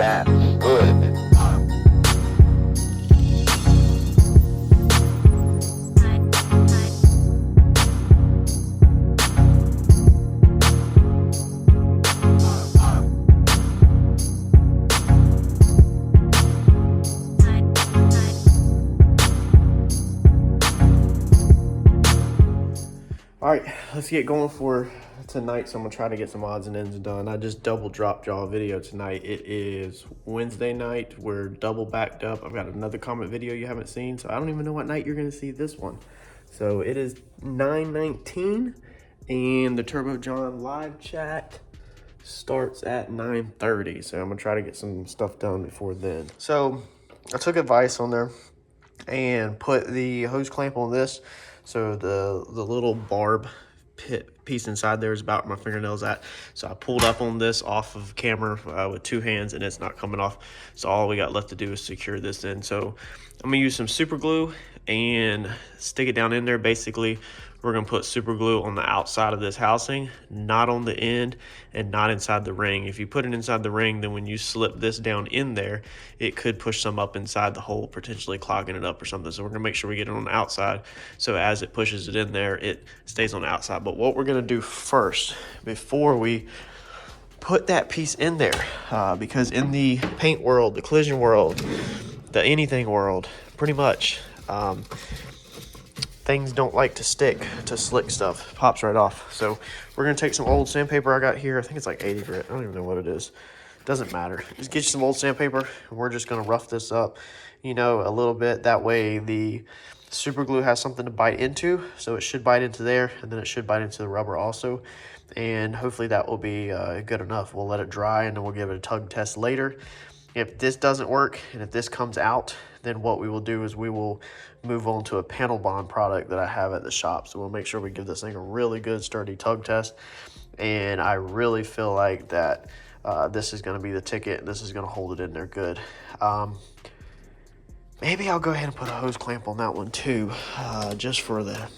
bad. Good. All right, let's get going for tonight. So I'm gonna try to get some odds and ends done. I just double dropped y'all a video tonight. It is Wednesday night. We're double backed up. I've got another Comet video you haven't seen, so I don't even know what night you're gonna see this one. So it is 9:19 and the Turbo John live chat starts at 9:30. So I'm gonna try to get some stuff done before then. So I took advice on there and put the hose clamp on this. So the little barb piece inside there is about where my fingernail's at. So I pulled up on this off of camera with two hands and it's not coming off. So all we got left to do is secure this in. So I'm gonna use some super glue and stick it down in there. Basically, we're gonna put super glue on the outside of this housing, not on the end and not inside the ring. If you put it inside the ring, then when you slip this down in there, it could push some up inside the hole, potentially clogging it up or something. So we're gonna make sure we get it on the outside. So as it pushes it in there, it stays on the outside. But what we're gonna do first, before we put that piece in there, because in the paint world, the collision world, the anything world, pretty much, things don't like to stick to slick stuff. Pops right off. So we're gonna take some old sandpaper I got here. I think it's like 80 grit. I don't even know what it is. Doesn't matter. Just get you some old sandpaper and we're just gonna rough this up, you know, a little bit. That way the super glue has something to bite into. So it should bite into there and then it should bite into the rubber also. And hopefully that will be good enough. We'll let it dry and then we'll give it a tug test later. If this doesn't work and if this comes out, then what we will do is we will move on to a panel bond product that I have at the shop. So we'll make sure we give this thing a really good sturdy tug test. And I really feel like that this is going to be the ticket. This is going to hold it in there good. Maybe I'll go ahead and put a hose clamp on that one too, just for the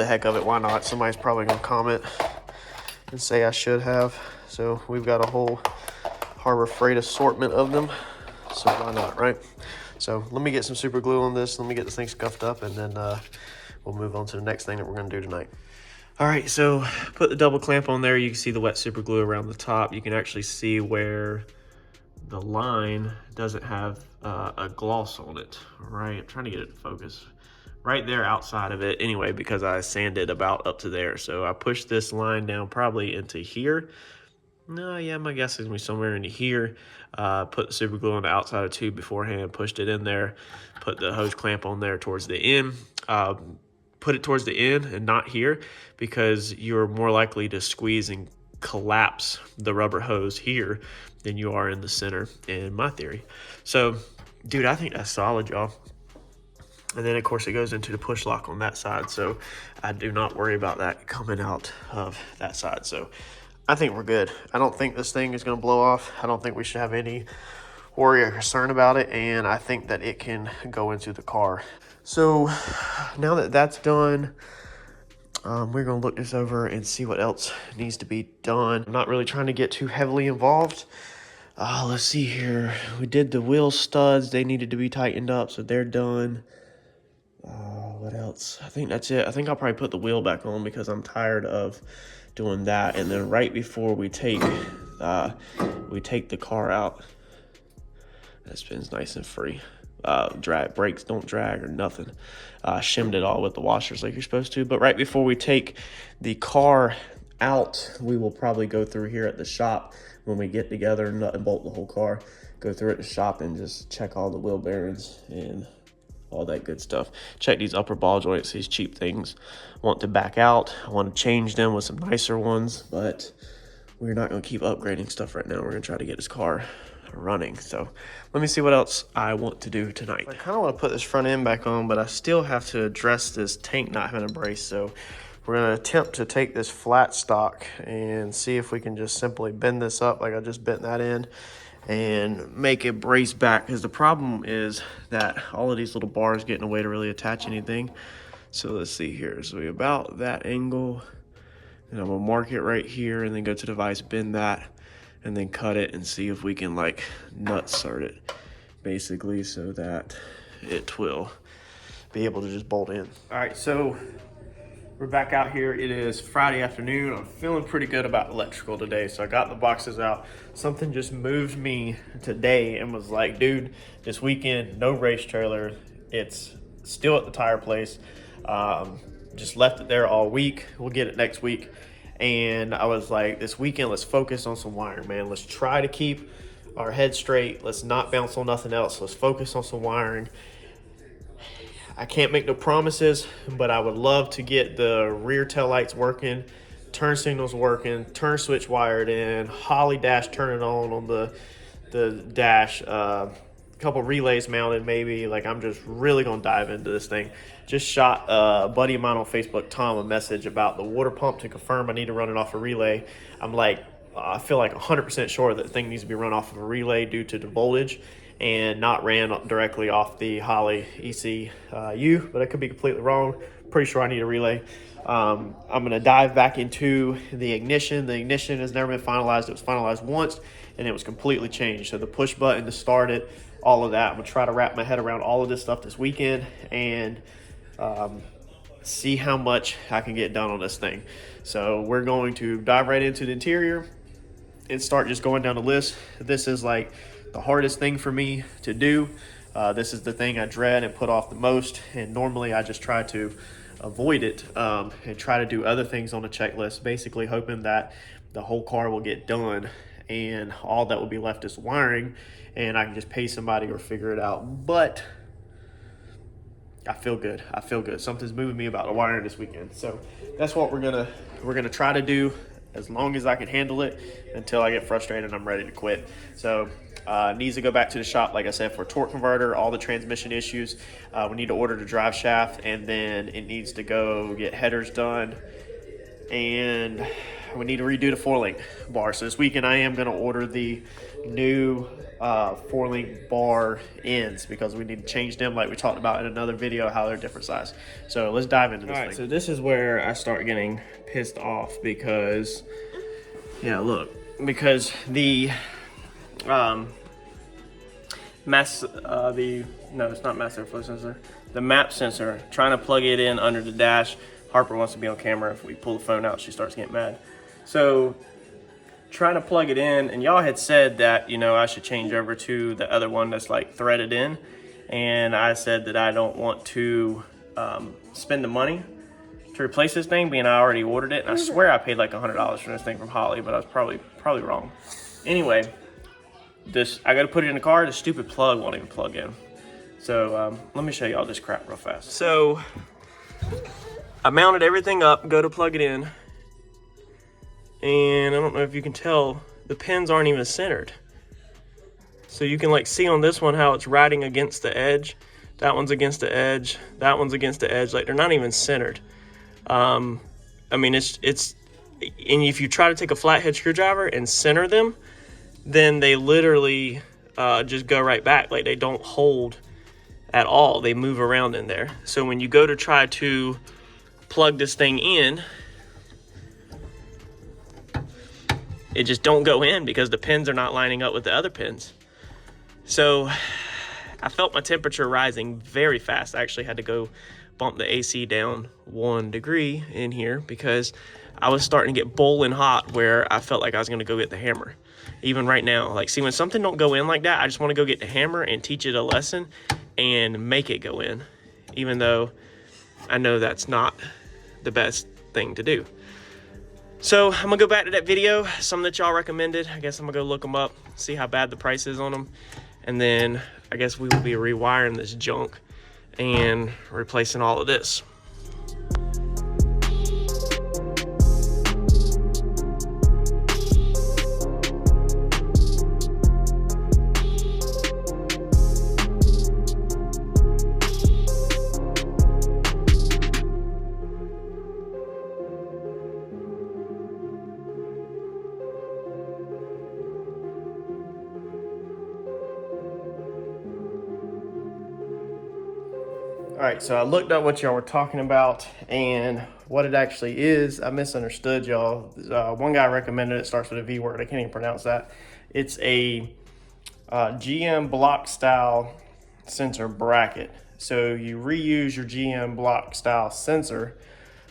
heck of it. Why not? Somebody's probably going to comment and say I should have. So we've got a whole Harbor Freight assortment of them. So why not, right? So let me get some super glue on this. Let me get this thing scuffed up and then we'll move on to the next thing that we're going to do tonight. All right, so put the double clamp on there. You can see the wet super glue around the top. You can actually see where the line doesn't have a gloss on it, right? I'm trying to get it to focus. Right there outside of it anyway, because I sanded about up to there. So I pushed this line down probably into here. No, yeah, my guess is gonna be somewhere in here. Put the super glue on the outside of the tube beforehand, pushed it in there, put the hose clamp on there towards the end. Put it towards the end and not here because you're more likely to squeeze and collapse the rubber hose here than you are in the center, in my theory. So, dude, I think that's solid, y'all. And then, of course, it goes into the push lock on that side. So I do not worry about that coming out of that side. So I think we're good. I don't think this thing is going to blow off. I don't think we should have any worry or concern about it. And I think that it can go into the car. So now that that's done, we're going to look this over and see what else needs to be done. I'm not really trying to get too heavily involved. Let's see here. We did the wheel studs. They needed to be tightened up, so they're done. What else? I think that's it. I think I'll probably put the wheel back on because I'm tired of doing that. And then right before we take the car out, that spins nice and free. Brakes don't drag or nothing. Shimmed it all with the washers like you're supposed to. But right before we take the car out, we will probably go through here at the shop when we get together, nut and bolt the whole car, go through at the shop and just check all the wheel bearings and all that good stuff. Check these upper ball joints, these cheap things. Want to back out. I want to change them with some nicer ones, but we're not going to keep upgrading stuff right now. We're going to try to get this car running. So let me see what else I want to do tonight. I kind of want to put this front end back on, but I still have to address this tank not having a brace. So we're going to attempt to take this flat stock and see if we can just simply bend this up like I just bent that end and make it brace back, because the problem is that all of these little bars get in the way to really attach anything. So let's see here. So we about that angle, and I'm gonna mark it right here and then go to the vise, bend that, and then cut it and see if we can like nutsert it, basically, so that it will be able to just bolt in. All right, so we're back out here. It is Friday afternoon. I'm feeling pretty good about electrical today, so I got the boxes out. Something just moved me today and was like, dude, this weekend, no race trailer. It's still at the tire place. Just left it there all week. We'll get it next week. And I was like, this weekend, let's focus on some wiring, man. Let's try to keep our head straight. Let's not bounce on nothing else. Let's focus on some wiring. I can't make no promises, but I would love to get the rear tail lights working, turn signals working, turn switch wired in, Holly dash turning on the dash, couple relays mounted maybe. Like, I'm just really gonna dive into this thing. Just shot a buddy of mine on Facebook, Tom, a message about the water pump to confirm I need to run it off a relay. I'm like, I feel like 100% sure that the thing needs to be run off of a relay due to the voltage and not ran directly off the Holly ECU, but I could be completely wrong. Pretty sure I need a relay. I'm gonna dive back into the ignition. The ignition has never been finalized. It was finalized once and it was completely changed. So the push button to start it, all of that. I'm gonna try to wrap my head around all of this stuff this weekend and see how much I can get done on this thing. So we're going to dive right into the interior and start just going down the list. This is like the hardest thing for me to do. This is the thing I dread and put off the most, and normally I just try to avoid it and try to do other things on the checklist, basically hoping that the whole car will get done and all that will be left is wiring and I can just pay somebody or figure it out. But I feel good. I feel good. Something's moving me about the wiring this weekend. So that's what we're gonna try to do as long as I can handle it until I get frustrated and I'm ready to quit. So needs to go back to the shop, like I said, for torque converter, all the transmission issues. We need to order the drive shaft, and then it needs to go get headers done, and we need to redo the 4-link bar. So this weekend I am going to order the new 4-link bar ends because we need to change them, like we talked about in another video, how they're different size. So let's dive into this thing. So this is where I start getting pissed off because, yeah, look, because the it's not mass airflow sensor, the map sensor, trying to plug it in under the dash. Harper wants to be on camera. If we pull the phone out, she starts getting mad. So trying to plug it in, and y'all had said that, you know, I should change over to the other one that's like threaded in, and I said that I don't want to spend the money to replace this thing, being I already ordered it, and I swear I paid like $100 for this thing from Holly, but I was probably wrong. Anyway, I got to put it in the car. The stupid plug won't even plug in. So let me show y'all this crap real fast. So I mounted everything up, go to plug it in, and I don't know if you can tell, the pins aren't even centered. So you can like see on this one how it's riding against the edge. That one's against the edge. That one's against the edge. Like, they're not even centered. I mean, and if you try to take a flathead screwdriver and center them, then they literally just go right back. Like, they don't hold at all. They move around in there. So when you go to try to plug this thing in, it just don't go in because the pins are not lining up with the other pins. So I felt my temperature rising very fast. I actually had to go bump the AC down 1 degree in here because I was starting to get boiling hot, where I felt like I was going to go get the hammer. Even right now, like, see, when something don't go in like that, I just want to go get the hammer and teach it a lesson and make it go in, even though I know that's not the best thing to do. So I'm gonna go back to that video, some that y'all recommended. I guess I'm gonna go look them up, see how bad the price is on them, and then I guess we will be rewiring this junk and replacing all of this. All right, so I looked up what y'all were talking about and what it actually is. I misunderstood y'all. One guy recommended it, starts with a V word. I can't even pronounce that. It's a GM block style sensor bracket. So you reuse your GM block style sensor,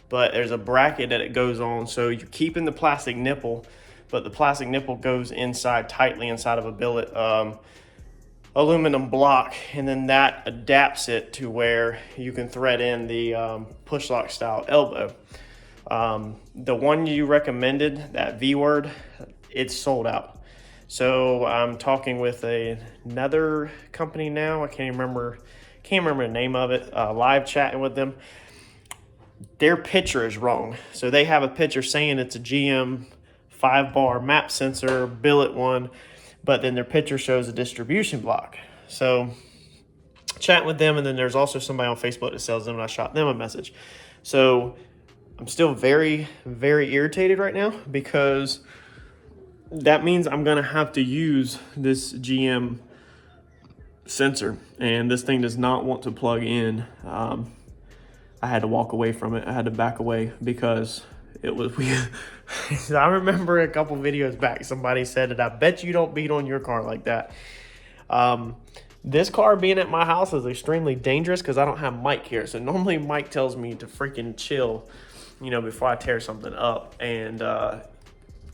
but there's a bracket that it goes on. So you're keeping the plastic nipple, but the plastic nipple goes inside tightly inside of a billet aluminum block, and then that adapts it to where you can thread in the push lock style elbow. The one you recommended, that V word, it's sold out. So I'm talking with another company now. I can't remember the name of it. Live chatting with them. Their picture is wrong. So they have a picture saying it's a GM 5-bar map sensor billet one, but then their picture shows a distribution block. So chatting with them, and then there's also somebody on Facebook that sells them, and I shot them a message. So I'm still very, very irritated right now, because that means I'm gonna have to use this GM sensor, and this thing does not want to plug in. I had to walk away from it. I had to back away because it was weird. I remember a couple videos back, somebody said that I bet you don't beat on your car like that. This car being at my house is extremely dangerous because I don't have Mike here. So normally Mike tells me to freaking chill, you know, before I tear something up, and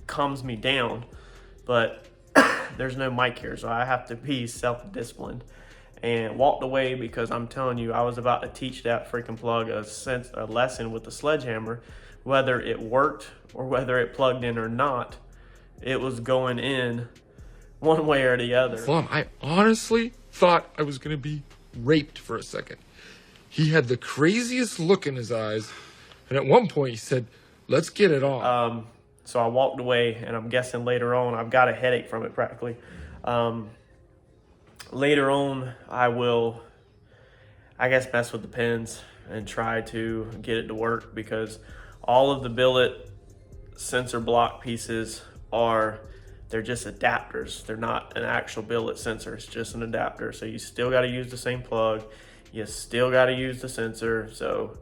calms me down. But there's no Mike here, so I have to be self-disciplined. And walked away because I'm telling you, I was about to teach that freaking plug a lesson with the sledgehammer. Whether it worked or whether it plugged in or not, it was going in one way or the other. I honestly thought I was going to be raped for a second. He had the craziest look in his eyes, and at one point he said, "Let's get it on." So I walked away, and I'm guessing later on, I've got a headache from it practically. Later on, I will, I guess, mess with the pins and try to get it to work, because all of the billet sensor block pieces they're just adapters. They're not an actual billet sensor. It's just an adapter. So you still got to use the same plug. You still got to use the sensor. So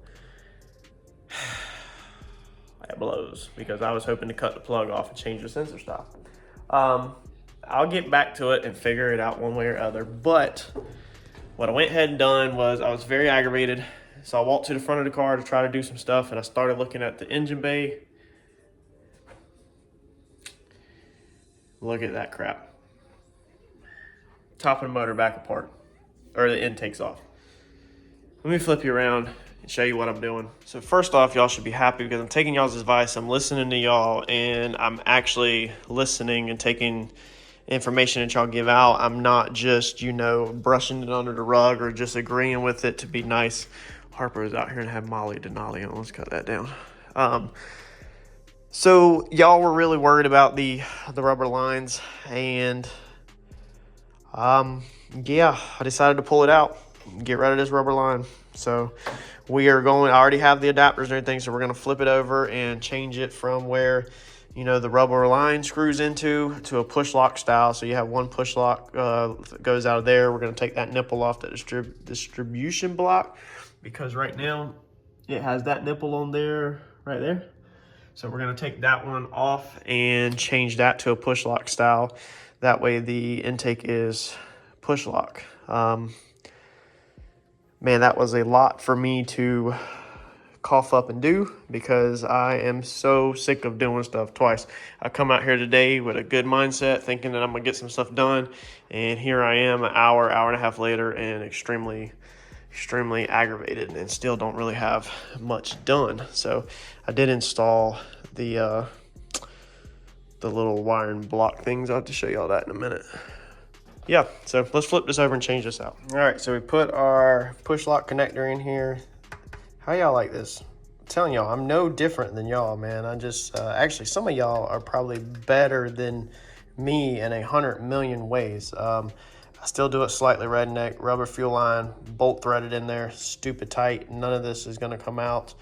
that blows, because I was hoping to cut the plug off and change the sensor style. I'll get back to it and figure it out one way or other. But what I went ahead and done was, I was very aggravated. So I walked to the front of the car to try to do some stuff, and I started looking at the engine bay. Look at that crap. Top of the motor back apart, or the intake's off. Let me flip you around and show you what I'm doing. So first off, y'all should be happy because I'm taking y'all's advice. I'm listening to y'all, and I'm actually listening and taking information that y'all give out. I'm not just, you know, brushing it under the rug or just agreeing with it to be nice. Harper is out here and have Molly Denali on. Let's cut that down. So y'all were really worried about the rubber lines, and yeah, I decided to pull it out, get rid of this rubber line. So we are going, I already have the adapters and everything, so we're going to flip it over and change it from where, you know, the rubber line screws into to a push lock style. So you have one push lock that goes out of there. We're going to take that nipple off the distribution block, because right now it has that nipple on there, right there. So we're going to take that one off and change that to a push lock style. That way the intake is push lock. Man, that was a lot for me to cough up and do, because I am so sick of doing stuff twice. I come out here today with a good mindset, thinking that I'm going to get some stuff done. And here I am an hour and a half later, and extremely aggravated, and still don't really have much done. So I did install the little wire and block things. I'll have to show y'all that in a minute. Yeah, so let's flip this over and change this out. All right, so we put our push lock connector in here. How y'all like this? I'm telling y'all, I'm no different than y'all, man. I just, actually, some of y'all are probably better than me in 100 million ways. I still do it slightly redneck, rubber fuel line, bolt threaded in there, stupid tight. None of this is gonna come out.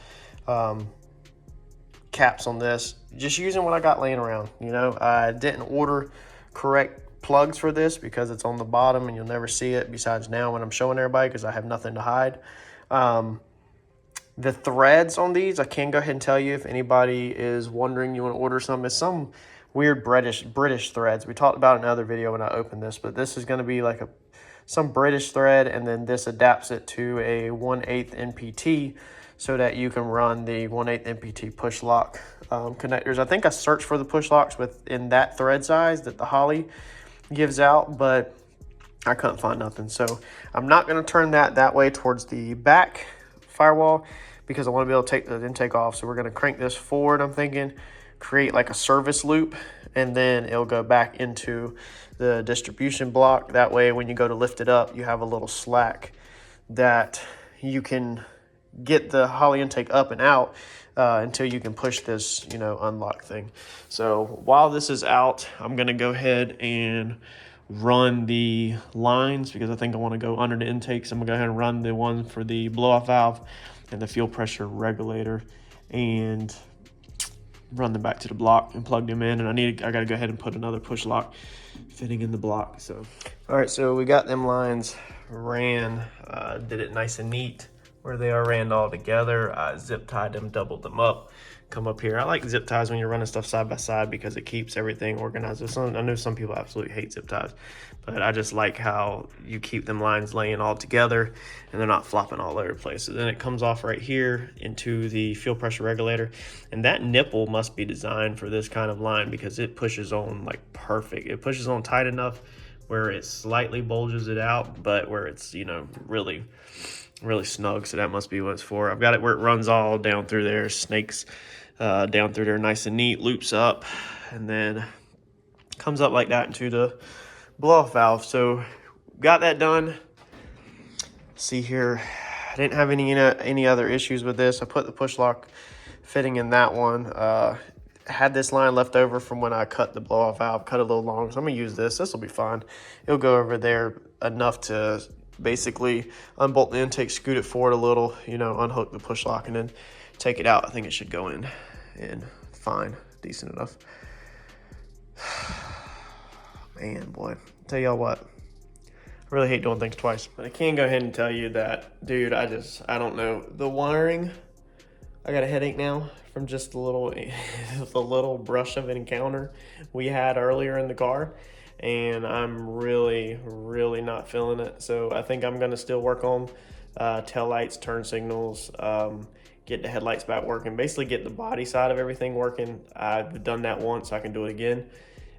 Caps on this, just using what I got laying around. You know, I didn't order correct plugs for this because it's on the bottom and you'll never see it besides now when I'm showing everybody, because I have nothing to hide. The threads on these, I can go ahead and tell you if anybody is wondering, you want to order some, it's some weird British threads. We talked about it in another video when I opened this, but this is going to be like some British thread, and then this adapts it to a 1/8 NPT so that you can run the 1/8 NPT push lock connectors. I think I searched for the push locks within that thread size that the Holley gives out, but I couldn't find nothing. So I'm not going to turn that way towards the back firewall because I want to be able to take the intake off. So we're going to crank this forward, I'm thinking, create like a service loop, and then it'll go back into the distribution block. That way when you go to lift it up, you have a little slack that you can get the Holley intake up and out until you can push this, unlock thing. So while this is out, I'm going to go ahead and run the lines because I think I want to go under the intakes. I'm going to go ahead and run the one for the blow-off valve and the fuel pressure regulator and run them back to the block and plug them in. And I got to go ahead and put another push lock fitting in the block. So, all right, so we got them lines ran, did it nice and neat where they are ran all together. Zip tied them, doubled them up. Come up here. I like zip ties when you're running stuff side by side because it keeps everything organized. I know some people absolutely hate zip ties, but I just like how you keep them lines laying all together and they're not flopping all over the place. So then it comes off right here into the fuel pressure regulator, and that nipple must be designed for this kind of line because it pushes on like perfect. It pushes on tight enough where it slightly bulges it out, but where it's, really snug. So that must be what it's for. I've got it where it runs all down through there, snakes down through there nice and neat, loops up, and then comes up like that into the blow-off valve. So got that done. See here, I didn't have any other issues with this. I put the push lock fitting in that one. Had this line left over from when I cut the blow-off valve, cut it a little long, so I'm gonna use this. This will be fine. It'll go over there enough to basically unbolt the intake, scoot it forward a little, unhook the push lock, and then take it out. I think it should go in fine, decent enough. Man, boy, tell y'all what, I really hate doing things twice, but I can go ahead and tell you that, dude, I don't know, the wiring, I got a headache now from just the little brush of an encounter we had earlier in the car. And I'm really not feeling it. So I think I'm gonna still work on tail lights, turn signals, get the headlights back working, basically get the body side of everything working. I've done that once, I can do it again.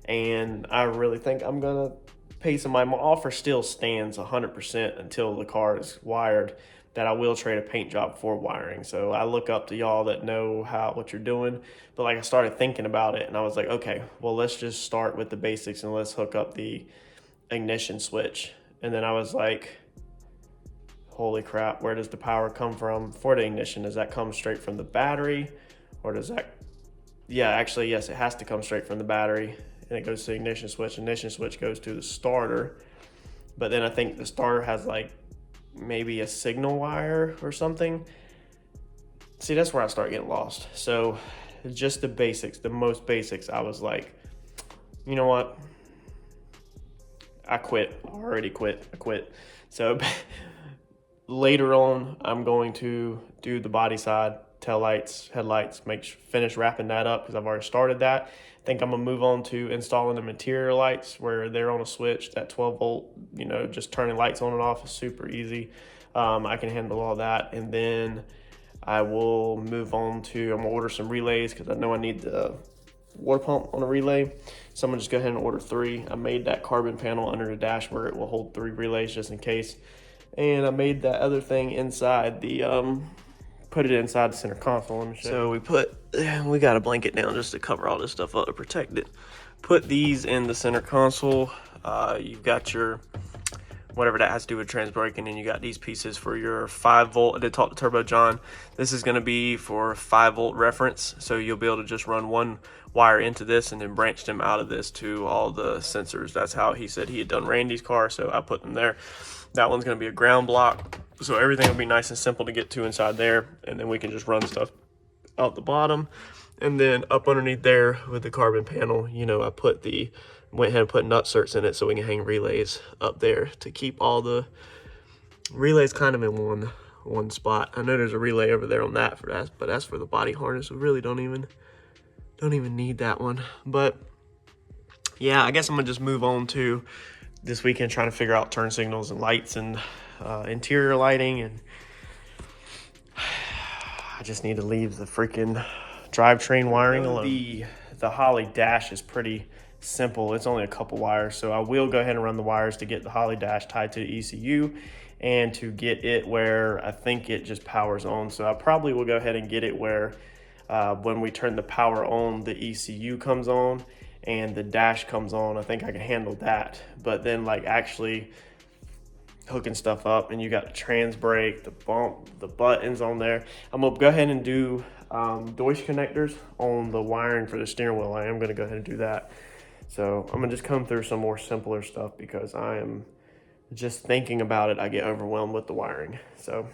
And I really think I'm gonna pay my offer still stands 100% until the car is wired, that I will trade a paint job for wiring. So I look up to y'all that know what you're doing. But I started thinking about it and I was like, okay, well, let's just start with the basics and let's hook up the ignition switch. And then I was like, holy crap, where does the power come from for the ignition? Does that come straight from the battery, or does that, actually, yes, it has to come straight from the battery, and it goes to the ignition switch. Ignition switch goes to the starter, but then I think the starter has like maybe a signal wire or something. See, that's where I start getting lost. So just the basics, the most basics, I was like, you know what? I quit. I already quit. I quit. So later on, I'm going to do the body side, tail lights, headlights, finish wrapping that up because I've already started that. I think I'm gonna move on to installing the interior lights where they're on a switch, that 12 volt, just turning lights on and off is super easy. I can handle all that. And then I will move on to, I'm gonna order some relays because I know I need the water pump on a relay. So I'm gonna just go ahead and order 3. I made that carbon panel under the dash where it will hold 3 relays just in case. And I made that other thing inside the, put it inside the center console. Let me show you. So we got a blanket down just to cover all this stuff up to protect it. Put these in the center console. You've got your, whatever that has to do with trans braking, and you got these pieces for your 5 volt. I did talk to Turbo John. This is gonna be for 5 volt reference. So you'll be able to just run one wire into this and then branch them out of this to all the sensors. That's how he said he had done Randy's car, so I put them there. That one's gonna be a ground block. So everything will be nice and simple to get to inside there, and then we can just run stuff out the bottom. And then up underneath there with the carbon panel, I went ahead and put nutserts in it so we can hang relays up there to keep all the relays kind of in one spot. I know there's a relay over there on that for that, but that's for the body harness. We really don't even need that one. But yeah, I guess I'm gonna just move on to this weekend trying to figure out turn signals and lights and interior lighting, and I just need to leave the freaking drivetrain wiring alone. The Holley dash is pretty simple. It's only a couple wires, so I will go ahead and run the wires to get the Holley dash tied to the ECU and to get it where I think it just powers on. So I probably will go ahead and get it where when we turn the power on, the ECU comes on and the dash comes on. I think I can handle that. But then like actually hooking stuff up, and you got the trans brake, the bump, the buttons on there. I'm gonna go ahead and do Deutsch connectors on the wiring for the steering wheel. I am gonna go ahead and do that. So I'm gonna just come through some more simpler stuff because I am just thinking about it, I get overwhelmed with the wiring. So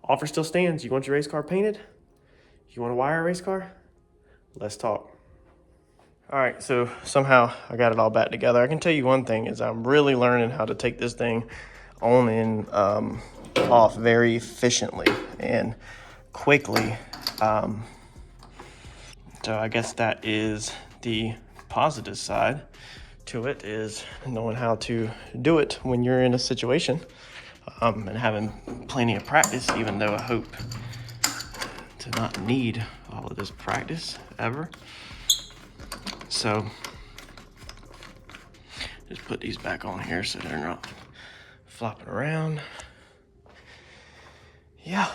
offer still stands. You want your race car painted? You want to wire a race car? Let's talk. All right, so somehow I got it all back together. I can tell you one thing is I'm really learning how to take this thing on and off very efficiently and quickly. So I guess that is the positive side to it, is knowing how to do it when you're in a situation and having plenty of practice, even though I hope to not need all of this practice ever. So just put these back on here so they're not flopping around. Yeah,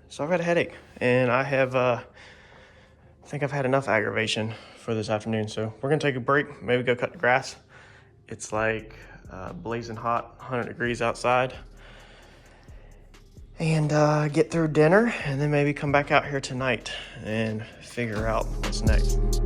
so I've got a headache, and I have I think I've had enough aggravation for this afternoon, so we're gonna take a break, maybe go cut the grass. It's like blazing hot, 100 degrees outside, and get through dinner, and then maybe come back out here tonight and figure out what's next.